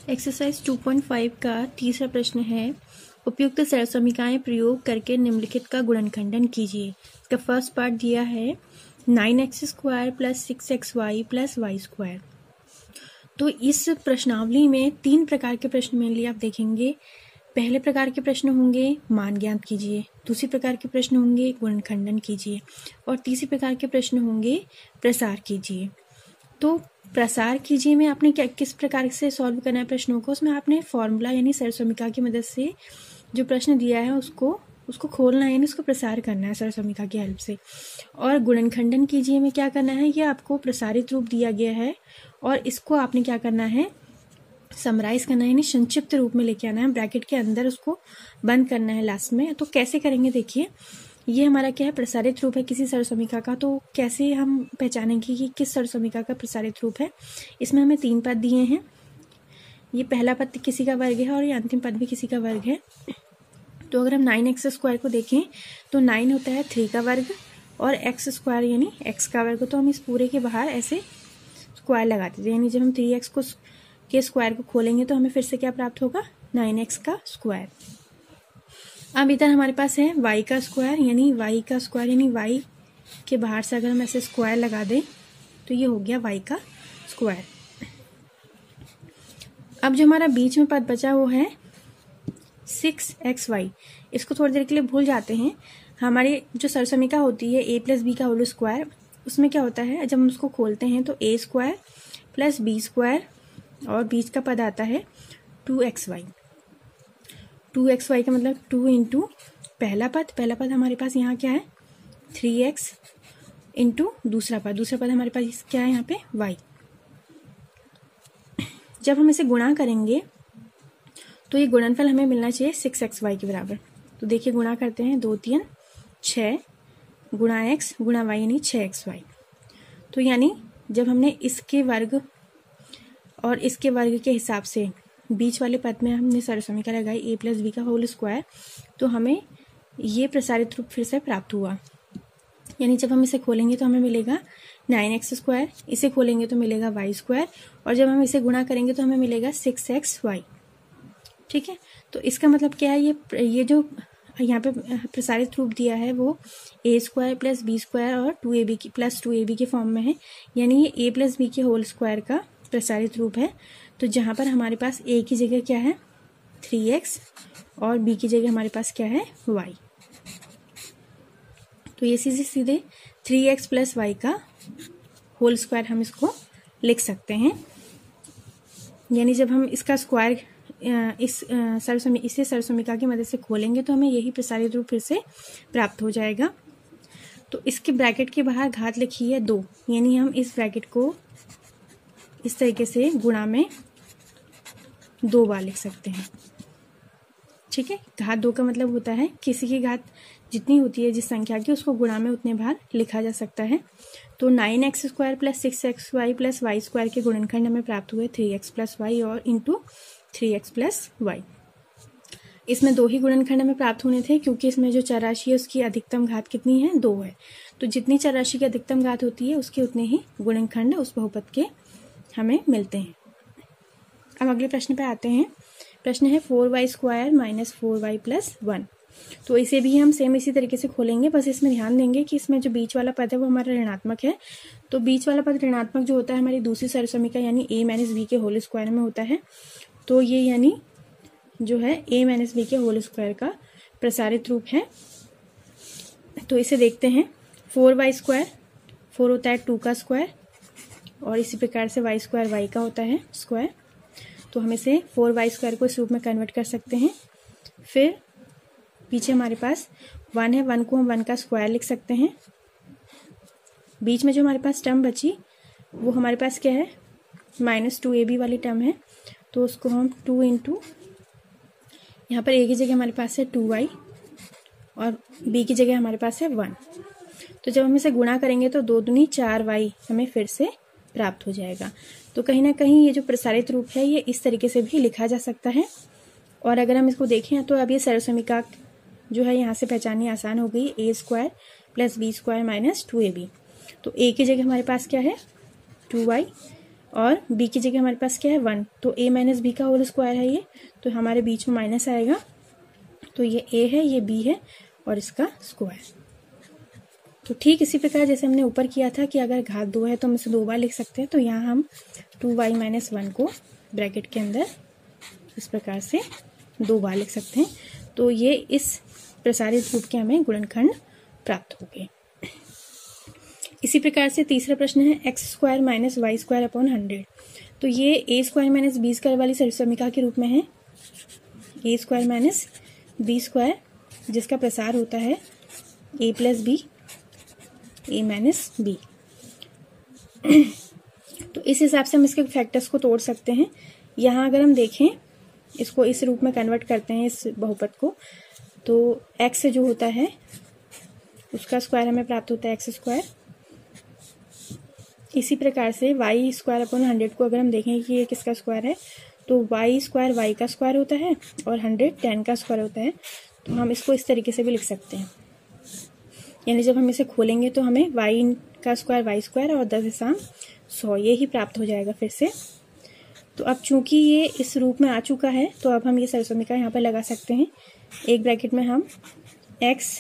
Exercise 2.5 का तीसरा प्रश्न है, उपयुक्त सरल समीकरण प्रयोग करके निम्नलिखित का गुणनखंडन कीजिए। इसका फर्स्ट पार्ट दिया है 9x² + 6xy + y²। तो इस प्रश्नावली में तीन प्रकार के प्रश्न मेनली आप देखेंगे। पहले प्रकार के प्रश्न होंगे मान ज्ञात कीजिए, दूसरे प्रकार के प्रश्न होंगे गुणनखंडन कीजिए और तीसरे प्रकार के प्रश्न होंगे प्रसार कीजिए। तो प्रसार कीजिए में आपने किस प्रकार से सॉल्व करना है प्रश्नों को, उसमें आपने फॉर्मूला यानी सरल समीकरण की मदद से जो प्रश्न दिया है उसको खोलना है, यानी उसको प्रसार करना है सरल समीकरण की हेल्प से। और गुणनखंडन कीजिए में क्या करना है, ये आपको प्रसारित रूप दिया गया है और इसको आपने क्या करना है, समराइज करना है, यानी संक्षिप्त रूप में लेके आना है, ब्रैकेट के अंदर उसको बंद करना है लास्ट में। तो कैसे करेंगे देखिए, ये हमारा क्या है, प्रसारित रूप है किसी सरल समीकरण का। तो कैसे हम पहचानेंगे कि किस सरल समीकरण का प्रसारित रूप है। इसमें हमें तीन पद दिए हैं, ये पहला पद किसी का वर्ग है और ये अंतिम पद भी किसी का वर्ग है। तो अगर हम 9x² को देखें तो 9 होता है 3 का वर्ग और x² यानी x का वर्ग। तो हम इस पूरे के बाहर ऐसे स्क्वायर लगाते थे, यानी जब हम 3x के स्क्वायर को खोलेंगे तो हमें फिर से क्या प्राप्त होगा, 9x का स्क्वायर। अब इधर हमारे पास है y का स्क्वायर, यानी y का स्क्वायर यानी y के बाहर से अगर हम ऐसे स्क्वायर लगा दें तो ये हो गया y का स्क्वायर। अब जो हमारा बीच में पद बचा वो है 6xy। इसको थोड़ी देर के लिए भूल जाते हैं। हमारी जो सरल समीकरण होती है a + b का होल स्क्वायर, उसमें क्या होता है, जब हम उसको खोलते हैं तो a² + b² और बीच का पद आता है 2xy। 2xy का मतलब 2 इंटू पहला पद हमारे पास यहाँ क्या है 3x इंटू दूसरा पद हमारे पास क्या है यहाँ पे y। जब हम इसे गुणा करेंगे तो ये गुणनफल हमें मिलना चाहिए 6xy के बराबर। तो देखिए गुणा करते हैं, 2 3 6 गुणा x गुणा y यानी 6xy। तो यानी जब हमने इसके वर्ग और इसके वर्ग के हिसाब से बीच वाले पद में हमने सरल समीकरण लगाई a + b का होल स्क्वायर, तो हमें ये प्रसारित रूप फिर से प्राप्त हुआ। यानी जब हम इसे खोलेंगे तो हमें मिलेगा 9x², इसे खोलेंगे तो मिलेगा y² और जब हम इसे गुणा करेंगे तो हमें मिलेगा 6xy। ठीक है, तो इसका मतलब क्या है, ये जो यहाँ पे प्रसारित रूप दिया है वो a² + b² और 2ab + 2ab के फॉर्म में है, यानी ये a + b के होल स्क्वायर का प्रसारित रूप है। तो जहाँ पर हमारे पास a की जगह क्या है 3x और b की जगह हमारे पास क्या है y। तो ये सीधे 3x + y का होल स्क्वायर हम इसको लिख सकते हैं। यानी जब हम इसका स्क्वायर इसे सरल समीकरण की मदद से खोलेंगे तो हमें यही प्रसारित रूप फिर से प्राप्त हो जाएगा। तो इसके ब्रैकेट के बाहर घात लिखी है 2, यानी हम इस ब्रैकेट को इस तरीके से गुणा में 2 बार लिख सकते हैं। ठीक है, घात 2 का मतलब होता है किसी की घात जितनी होती है जिस संख्या की, उसको गुणा में उतने बार लिखा जा सकता है। तो 9x² + 6xy + y² के गुणनखंड हमें प्राप्त हुए 3x + y और इंटू 3x + y। इसमें 2 ही गुणनखंड हमें प्राप्त होने थे, क्योंकि इसमें जो चर राशि है उसकी अधिकतम घात कितनी है 2 है। तो जितनी चर राशि की अधिकतम घात होती है उसके उतने ही गुणनखंड उस बहुपद के हमें मिलते हैं। अब अगले प्रश्न पे आते हैं। प्रश्न है 4y² - 4y + 1। तो इसे भी हम सेम इसी तरीके से खोलेंगे, बस इसमें ध्यान देंगे कि इसमें जो बीच वाला पद है वो हमारा ऋणात्मक है। तो बीच वाला पद ऋणात्मक जो होता है हमारी दूसरी सरल समीकरण यानी a - b के होल स्क्वायर में होता है। तो ये यानी जो है a - b के होल स्क्वायर का प्रसारित रूप है। तो इसे देखते हैं, 4y², 4 होता है 2 का स्क्वायर और इसी प्रकार से y² y का होता है स्क्वायर। तो हम इसे 4y² को इस रूप में कन्वर्ट कर सकते हैं। फिर पीछे हमारे पास 1 है, 1 को हम 1 का स्क्वायर लिख सकते हैं। बीच में जो हमारे पास टर्म बची वो हमारे पास क्या है -2ab वाली टर्म है। तो उसको हम 2 इंटू यहाँ पर a की जगह हमारे पास है 2y और b की जगह हमारे पास है 1। तो जब हम इसे गुणा करेंगे तो 2 दूनी 4y हमें फिर से प्राप्त हो जाएगा। तो कहीं ना कहीं ये जो प्रसारित रूप है ये इस तरीके से भी लिखा जा सकता है। और अगर हम इसको देखें तो अब ये सरल समीकरण जो है यहाँ से पहचाननी आसान हो गई, a² + b² - 2ab। तो a की जगह हमारे पास क्या है 2y और b की जगह हमारे पास क्या है 1, तो a माइनस बी का होल स्क्वायर है ये, तो हमारे बीच में माइनस आएगा, तो ये a है, ये b है और इसका स्क्वायर। तो ठीक इसी प्रकार जैसे हमने ऊपर किया था कि अगर घात 2 है तो हम इसे 2 बार लिख सकते हैं, तो यहाँ हम 2y माइनस 1 को ब्रैकेट के अंदर इस प्रकार से 2 बार लिख सकते हैं। तो ये इस प्रसारित रूप के हमें गुणनखंड प्राप्त हो गए। इसी प्रकार से तीसरा प्रश्न है x square minus y square upon 100। तो ये a square minus b square वाली समीकरण के रूप में है, a square minus b square जिसका प्रसार होता है a plus b, a minus b. तो इस हिसाब से हम इसके फैक्टर्स को तोड़ सकते हैं। यहाँ अगर हम देखें इसको इस रूप में कन्वर्ट करते हैं इस बहुपद को, तो x जो होता है उसका स्क्वायर हमें प्राप्त होता है एक्स स्क्वायर। इसी प्रकार से वाई स्क्वायर अपॉन 100 को अगर हम देखें कि ये किसका स्क्वायर है, तो वाई स्क्वायर वाई का स्क्वायर होता है और 100 10 का स्क्वायर होता है। तो हम इसको इस तरीके से भी लिख सकते हैं, यानी जब हम इसे खोलेंगे तो हमें वाई का स्क्वायर वाई स्क्वायर और 10.100 ये ही प्राप्त हो जाएगा फिर से। तो अब चूंकि ये इस रूप में आ चुका है तो अब हम ये सरसमीकरण यहाँ पर लगा सकते हैं। एक ब्रैकेट में हम x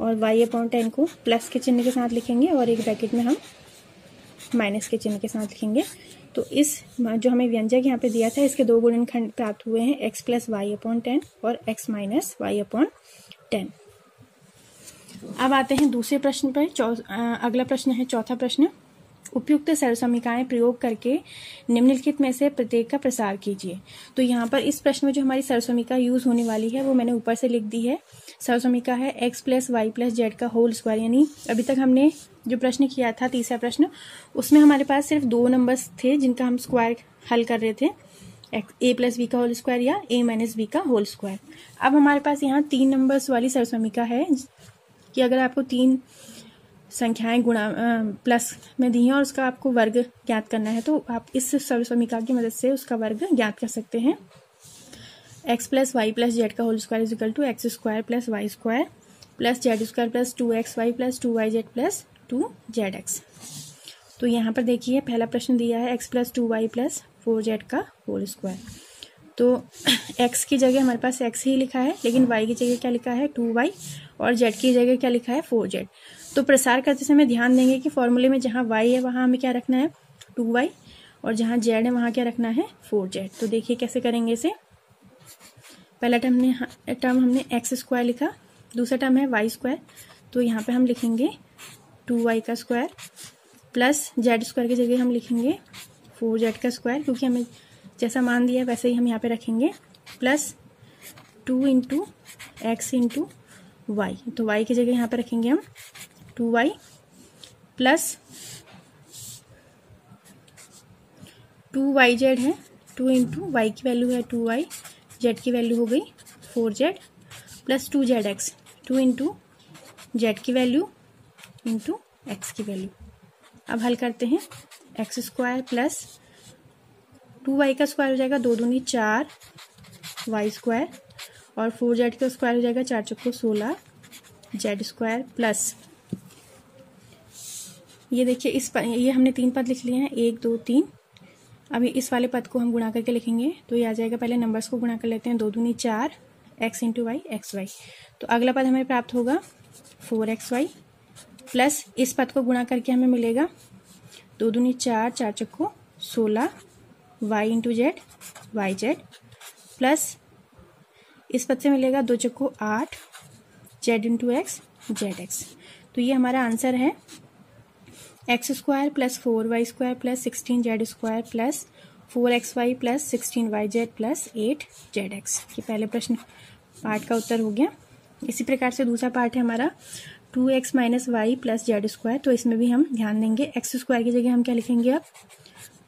और y अपॉन 10 को प्लस के चिन्ह के साथ लिखेंगे और एक ब्रैकेट में हम माइनस के चिन्ह के साथ लिखेंगे। तो इस जो हमें व्यंजक यहाँ पे दिया था इसके दो गुणनखंड प्राप्त हुए हैं, x प्लस वाई अपॉन 10 और x माइनस वाई अपॉन 10। अब आते हैं दूसरे प्रश्न पर। अगला प्रश्न है चौथा प्रश्न। उपयुक्त सरसमीकाएं प्रयोग करके निम्नलिखित में से प्रत्येक का प्रसार कीजिए। तो यहाँ पर इस प्रश्न में जो हमारी सरसमीका यूज होने वाली है वो मैंने ऊपर से लिख दी है। सरसमीका है x plus Y plus Z का होल स्क्वायर, यानी अभी तक हमने जो प्रश्न किया था तीसरा प्रश्न उसमें हमारे पास सिर्फ 2 नंबर्स थे जिनका हम स्क्वायर हल कर रहे थे, a प्लस बी का होल स्क्वायर या a माइनस बी का होल स्क्वायर। अब हमारे पास यहाँ 3 नंबर्स वाली सरसमीका है कि अगर आपको 3 संख्याएं गुणा प्लस में दी हैं और उसका आपको वर्ग ज्ञात करना है तो आप इस सरसमीका की मदद से उसका वर्ग ज्ञात कर सकते हैं। x plus Y plus Z का whole square is equal to X square plus Y square plus Z square plus 2xy plus 2yz plus 2zx। तो यहाँ पर देखिए पहला प्रश्न दिया है x plus 2y plus 4z का होल स्क्वायर। तो x की जगह हमारे पास x ही लिखा है, लेकिन y की जगह क्या लिखा है 2y और z की जगह क्या लिखा है 4z। तो प्रसार करते समय ध्यान देंगे कि फॉर्मूले में जहाँ y है वहाँ हमें क्या रखना है 2y और जहाँ z है वहाँ क्या रखना है 4z। तो देखिए कैसे करेंगे इसे। पहला टर्म हमने एक्स स्क्वायर लिखा, दूसरा टर्म है वाई स्क्वायर, तो यहाँ पे हम लिखेंगे 2y का स्क्वायर प्लस जेड स्क्वायर की जगह हम लिखेंगे 4z का स्क्वायर, क्योंकि हमें जैसा मान दिया है वैसे ही हम यहाँ पे रखेंगे, plus 2 into x into y. तो y की जगह यहाँ पे रखेंगे हम 2y प्लस 2yz है, 2 इंटू वाई की वैल्यू है 2y, z की वैल्यू हो गई 4z plus 2zx, 2 into Z की वैल्यू इंटू एक्स की वैल्यू। अब हल करते हैं, एक्स स्क्वायर प्लस 2y का स्क्वायर हो जाएगा 2 दूनी 4 वाई स्क्वायर और 4z का स्क्वायर हो जाएगा 4 चौको 16 जेड स्क्वायर प्लस ये देखिए ये हमने 3 पद लिख लिए हैं 1 2 3। अभी इस वाले पद को हम गुणा करके लिखेंगे तो ये आ जाएगा, पहले नंबर्स को गुणा कर लेते हैं, 2 दूनी 4 x into y x y. तो अगला पद हमें प्राप्त होगा 4xy प्लस इस पद को गुणा करके हमें मिलेगा 2 दूनी 4 4 चौको 16 y into z y z plus इस पद से मिलेगा 2 चौको 8 z into x z x. तो ये हमारा आंसर है x square plus 4y square plus 16z square plus 4xy plus 16yz plus 8zx। ये पहले प्रश्न पार्ट का उत्तर हो गया। इसी प्रकार से दूसरा पार्ट है हमारा 2x minus y plus Z square. तो इसमें भी हम ध्यान देंगे, एक्स स्क्वायर की जगह हम क्या लिखेंगे अब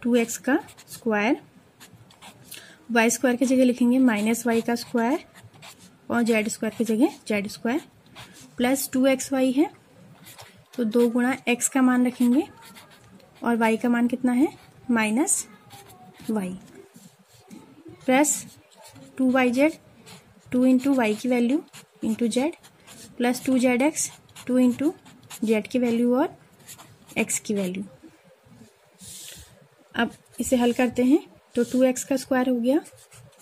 2x का स्क्वायर, वाई स्क्वायर की जगह लिखेंगे माइनस वाई का स्क्वायर और जेड स्क्वायर की जगह जेड स्क्वायर प्लस 2xy है तो 2 गुणा x का मान रखेंगे और y का मान कितना है minus y plus 2yz 2 into Y की value into Z plus 2zx 2 into Z की वैल्यू और x की वैल्यू। अब इसे हल करते हैं तो 2x का स्क्वायर हो गया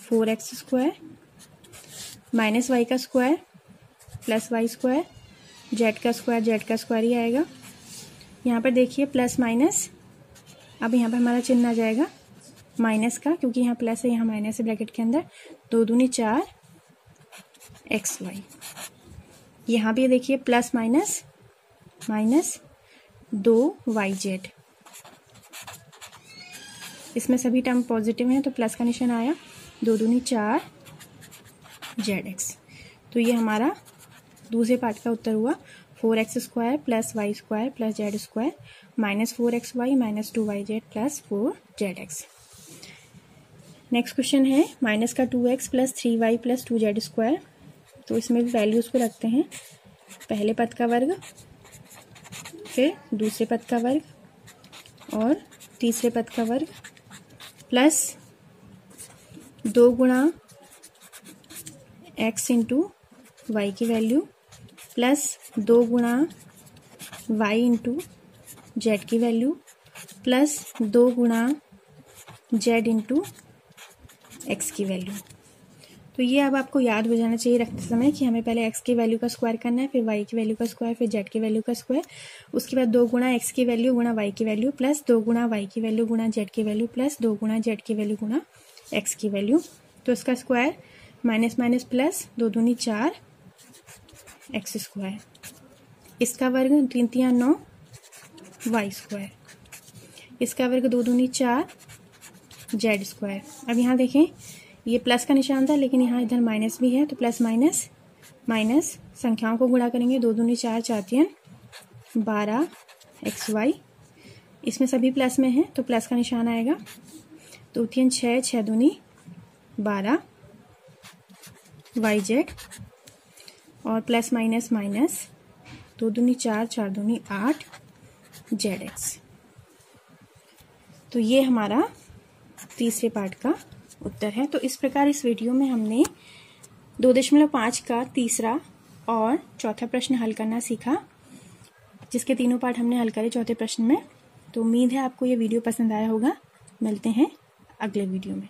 4x स्क्वायर माइनस y का square plus y square, z का स्क्वायर ही आएगा। यहाँ पर देखिए प्लस माइनस, अब यहाँ पर हमारा चिन्ह आ जाएगा माइनस का, क्योंकि यहाँ प्लस है यहाँ माइनस है ब्रैकेट के अंदर। 2 दूनी 4 xy। यहाँ भी देखिए प्लस माइनस माइनस 2yz, इसमें सभी टर्म पॉजिटिव हैं तो प्लस का निशान आया। 2 दूनी 4 zx। तो ये हमारा दूसरे पार्ट का उत्तर हुआ 4x square plus y square plus z square minus 4xy minus 2yz plus 4zx। Next question है माइनस का 2x plus 3y plus 2z square. तो इसमें वैल्यूज़ को रखते हैं, पहले पद का वर्ग, फिर दूसरे पद का वर्ग और तीसरे पद का वर्ग, प्लस 2 गुणा x इंटू वाई की वैल्यू प्लस 2 गुणा y इंटू जेड की वैल्यू प्लस 2 गुणा z इंटू एक्स की वैल्यू। तो ये अब आपको याद हो जाना चाहिए रखते समय कि हमें पहले x की वैल्यू का स्क्वायर करना है, फिर y की वैल्यू का स्क्वायर, फिर z की वैल्यू का स्क्वायर, उसके बाद 2 गुणा x की वैल्यू गुणा y की वैल्यू प्लस 2 गुणा y की वैल्यू गुणा z की वैल्यू प्लस 2 गुणा z की वैल्यू गुणा x की वैल्यू। तो इसका स्क्वायर माइनस माइनस प्लस 2 दूनी 4 x स्क्वायर, इसका वर्ग 3 तिया 9 y स्क्वायर, इसका वर्ग 2 दूनी 4 z स्क्वायर। अब यहाँ देखें ये प्लस का निशान था लेकिन यहाँ इधर माइनस भी है, तो प्लस माइनस माइनस संख्याओं को गुणा करेंगे। 2 दूनी 4 4 तियन 12 xy, इसमें सभी प्लस में है तो प्लस का निशान आएगा। 2 तियन 6 6 दूनी 12 yz और प्लस माइनस माइनस 2 दूनी 4 4 दूनी 8 zx। तो ये हमारा तीसरे पार्ट का उत्तर है। तो इस प्रकार इस वीडियो में हमने 2.5 का तीसरा और चौथा प्रश्न हल करना सीखा, जिसके तीनों पार्ट हमने हल करे चौथे प्रश्न में। तो उम्मीद है आपको ये वीडियो पसंद आया होगा। मिलते हैं अगले वीडियो में।